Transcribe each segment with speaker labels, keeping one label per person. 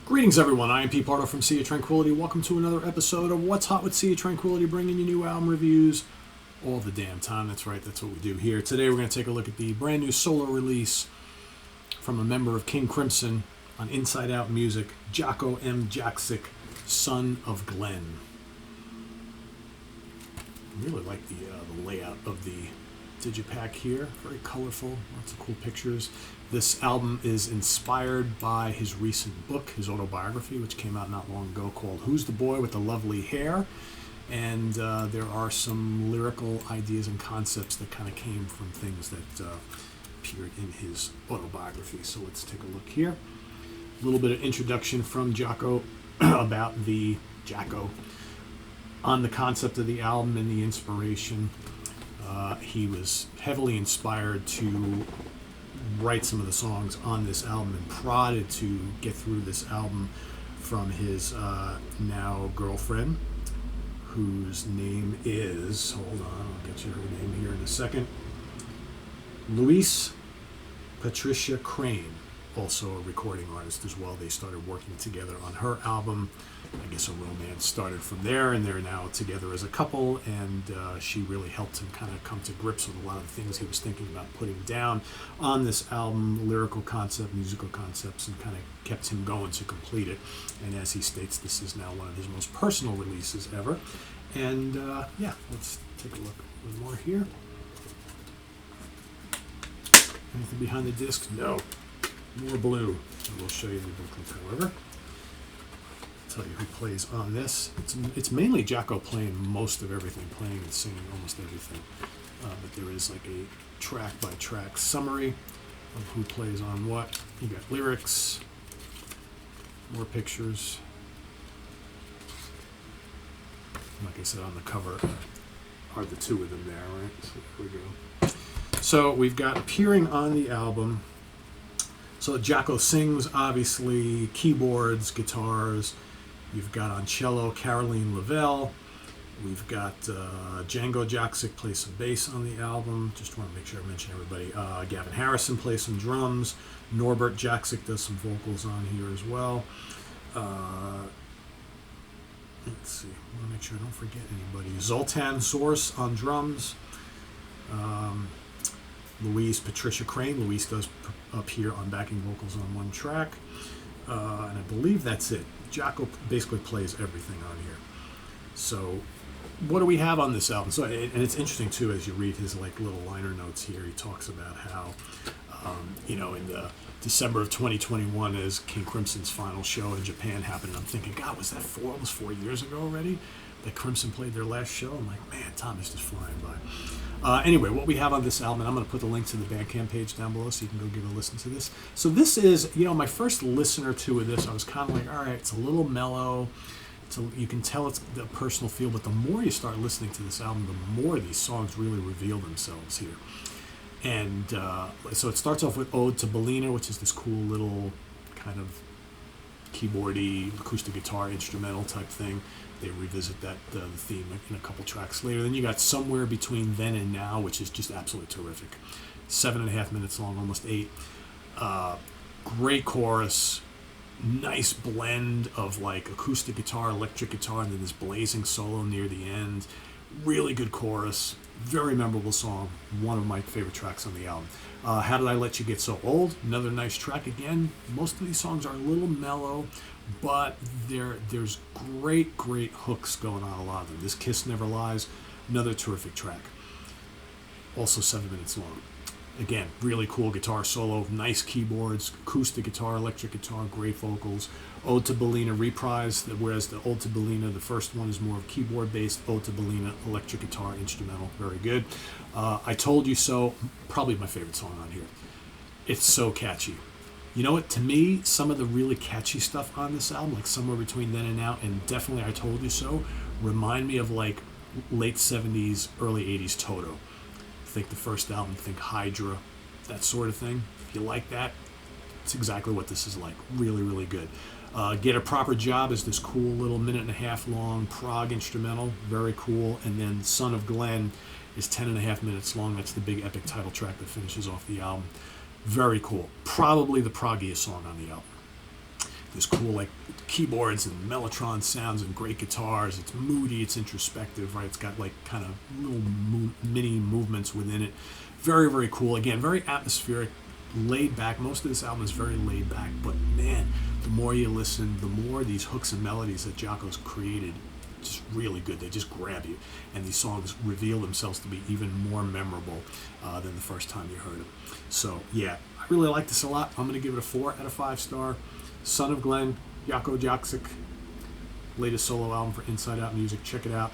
Speaker 1: Greetings, everyone. I am Pete Pardo from Sea of Tranquility. Welcome to another episode of What's Hot with Sea of Tranquility, bringing you new album reviews all the damn time. That's right, that's what we do here. Today we're going to take a look at the brand new solo release from a member of King Crimson on Inside Out Music, Jakko M, Jakszyk Son of Glen. I really like the layout of the digipack here. Very colorful, lots of cool pictures. This album is inspired by his recent book, his autobiography, which came out not long ago, called Who's the Boy with the Lovely Hair? And there are some lyrical ideas and concepts that kind of came from things that appeared in his autobiography. So let's take a look here. A little bit of introduction from Jakko about the Jakko on the concept of the album and the inspiration. He was heavily inspired to write some of the songs on this album and prodded to get through this album from his now girlfriend, whose name is, hold on, I'll get you her name here in a second, Louise Patricia Crane, also a recording artist as well. They started working together on her album. I guess a romance started from there, and they're now together as a couple, and she really helped him kind of come to grips with a lot of the things he was thinking about putting down on this album, lyrical concept, musical concepts, and kind of kept him going to complete it. And as he states, this is now one of his most personal releases ever. And yeah, let's take a look a little more here. Anything behind the disc? No. More blue. I will show you the booklet, however. Tell you who plays on this. It's mainly Jakko playing most of everything, playing and singing almost everything. But there is like a track-by-track summary of who plays on what. You got lyrics, more pictures. Like I said, on the cover are the two of them there, right? So there we go. So we've got appearing on the album. So Jakko sings, obviously, keyboards, guitars. You've got on cello Caroline Lavelle. We've got Django Jakszyk plays some bass on the album. Just want to make sure I mention everybody. Gavin Harrison plays some drums. Norbert Jakszyk does some vocals on here as well. Let's see. I want to make sure I don't forget anybody. Zoltan Source on drums. Louise Patricia Crane. Louise does appear on backing vocals on one track. And I believe that's it. Jakko basically plays everything on here. So what do we have on this album? So, and it's interesting too, as you read his like little liner notes here, he talks about how, in the December of 2021 as King Crimson's final show in Japan happened. I'm thinking, God, was that almost 4 years ago already that Crimson played their last show? I'm like, man, time is just flying by. Anyway, what we have on this album, and I'm going to put the link to the Bandcamp page down below so you can go give a listen to this. So this is, my first listen or two of this, I was kind of like, all right, it's a little mellow. You can tell it's the personal feel, but the more you start listening to this album, the more these songs really reveal themselves here. And so it starts off with Ode to Bellina, which is this cool little kind of keyboardy, acoustic guitar, instrumental type thing. They revisit that the theme in a couple tracks later. Then you got Somewhere Between Then and Now, which is just absolutely terrific. 7.5 minutes long, almost 8. Great chorus. Nice blend of like acoustic guitar, electric guitar, and then this blazing solo near the end. Really good chorus. Very memorable song. One of my favorite tracks on the album. How Did I Let You Get So Old? Another nice track. Again, most of these songs are a little mellow, but there's great hooks going on, a lot of them. This Kiss Never Lies, another terrific track. Also 7 minutes long. Again, really cool guitar solo, nice keyboards, acoustic guitar, electric guitar, great vocals. Ode to Bellina reprise, whereas the Ode to Bellina, the first one is more of keyboard-based. Ode to Bellina, electric guitar, instrumental, very good. I Told You So, probably my favorite song on here. It's so catchy. You know what, to me, some of the really catchy stuff on this album, like Somewhere Between Then and Now, and definitely I Told You So, remind me of like late 70s, early 80s Toto. Think the first album, think Hydra, that sort of thing. If you like that, it's exactly what this is like. Really good. Get a Proper Job is this cool little 1.5 minute long prog instrumental, very cool. And then Son of Glen is 10.5 minutes long. That's the big epic title track that finishes off the album. Very cool. Probably the proggiest song on the album. There's cool like keyboards and mellotron sounds and great guitars. It's moody, it's introspective, right? It's got like kind of little mini movements within it. Very, very cool. Again, very atmospheric, laid back. Most of this album is very laid back, but man, the more you listen, the more these hooks and melodies that Jakko's created, just really good. They just grab you, and these songs reveal themselves to be even more memorable than the first time you heard them. So yeah, I really like this a lot. I'm going to give it a 4 out of 5 star. Son of Glen, Jakszyk, latest solo album for Inside Out Music. Check it out.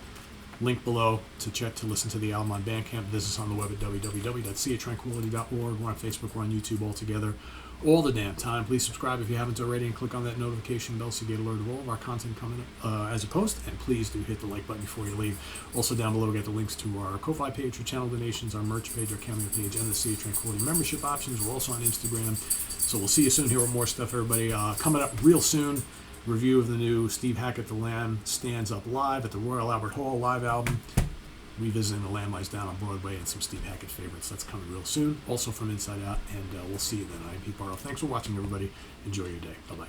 Speaker 1: Link below to listen to the album on Bandcamp. Visit us on the web at www.seatranquility.org. We're on Facebook, we're on YouTube, all together, all the damn time. Please subscribe if you haven't already, and click on that notification bell so you get alerted of all of our content coming up as a post. And please do hit the like button before you leave. Also down below, get the links to our Ko-Fi page for channel donations, our merch page, our Cameo page, and the Sea of Tranquility membership options. We're also on Instagram. So we'll see you soon here with more stuff, everybody. Coming up real soon, review of the new Steve Hackett the Lamb Stands Up Live at the Royal Albert Hall live album, revisiting The Lamb Lies Down on Broadway, and some Steve Hackett favorites. That's coming real soon, also from Inside Out, and we'll see you then. I'm Pete Pardo. Thanks for watching, everybody. Enjoy your day. Bye-bye.